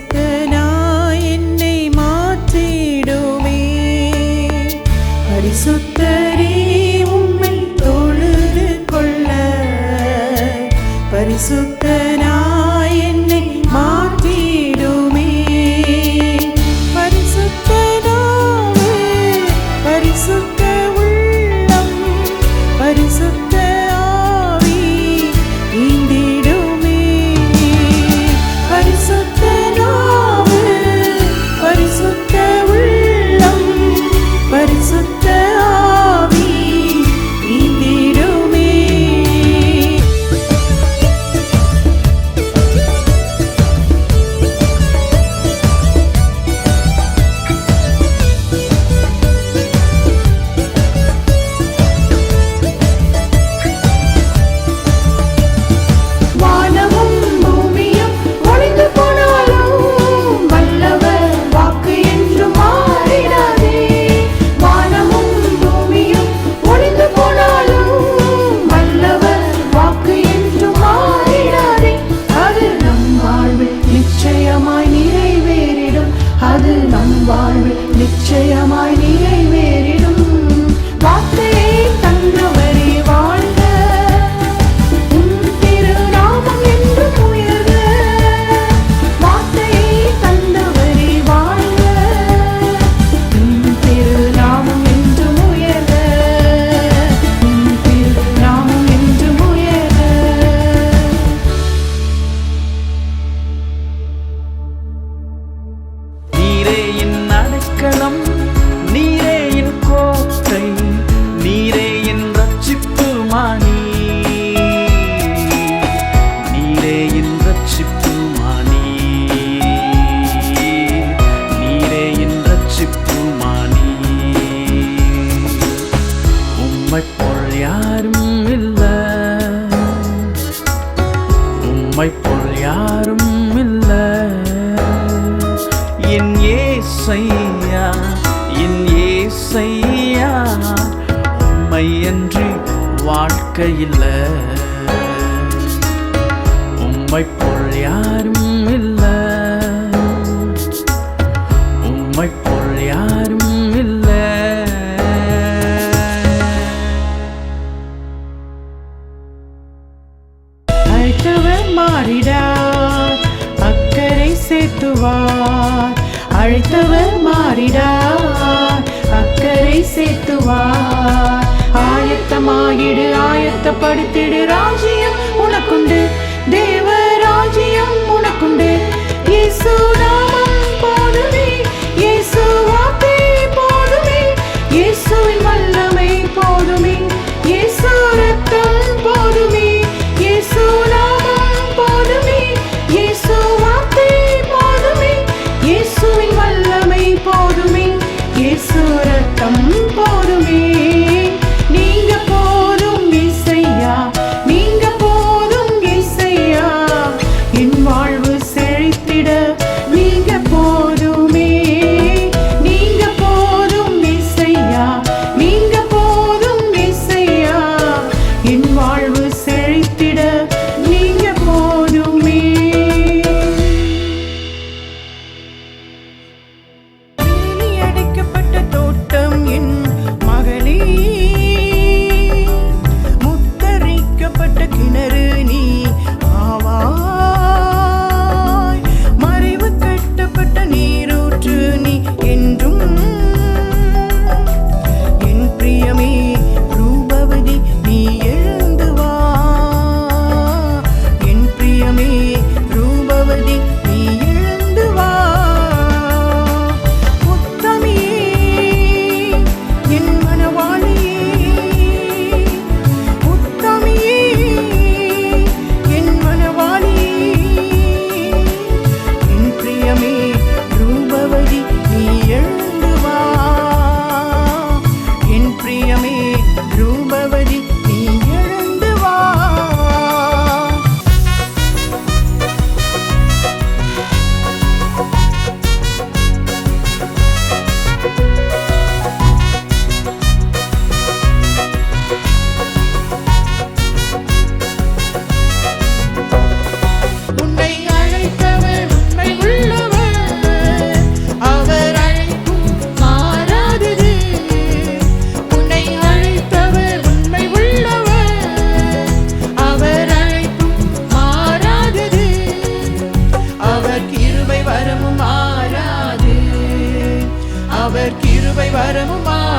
பரிசுத்தனாய் என்னை மாற்றிடுமே. பரிசுத்தரே உம்மை தொழுது கொள்ள பரிசுத்தனாய் என்னை மாற்றிடுமே. பரிசுத்தனாவே பரிசுத்த உள்ளம் பரிசுத்த ஆவி ஈந்திடுமே. பரிசுத்தனாவே பரிசுத்த உள்ளம் பரிசுத்த ஆவி ஈந்திடுமே. அது நம் வாழ்வில் நிச்சயமாய் நிறைவேறிடும். வார்த்தையை தந்தவரே வாழ்க, உம் திருநாமம் என்றும் உயர்க. வார்த்தையை தந்தவரே வாழ்க, உம் திருநாமம் என்றும் உயர்க. உம் திருநாமம் என்றும் உயர்க. நீரே என் கோட்டை, நீரே என் ரட்சிப்புமானி, நீரே என் ரட்சிப்புமானி, நீரே என் ரட்சிப்புமானி. உம்மைப் போல் யாரும் இல்ல, உம்மைப் போல் யாரும் இல்ல. என் ஏசையா என் ஏசையா, உம்மையன்றி வாழ்க்கையில்ல. உம்மைப் போல் யாரும் இல்ல, உம்மைப் போல் யாரும் இல்ல. அழைத்தவர் மாறிடார், அக்கறை சேர்த்துவார். அழைத்தவர் மாறிடார், அக்கறை சேர்த்துவார். ஆயத்தமாகிடு, ஆயத்தப்படுத்திடு, ராஜ்யம் உனக்குண்டு, தேவ ராஜ்யம் உனக்குண்டு. இயேசு நாமம் போதுமே, இயேசு வார்த்தை போதுமே, இயேசுவின் வல்லமை போதுமே, இயேசு ரத்தம் போதுமே, இயேசு நாமம் போதுமே, இயேசு வார்த்தை போதுமே, இயேசுவின் வல்லமை போதுமே, இயேசு ரத்தம் போதுமே. நீங்க போதும் இசையா, நீங்க போதும் இசையா, என் வாழ்வு செழி கிருபை வரமுமாய்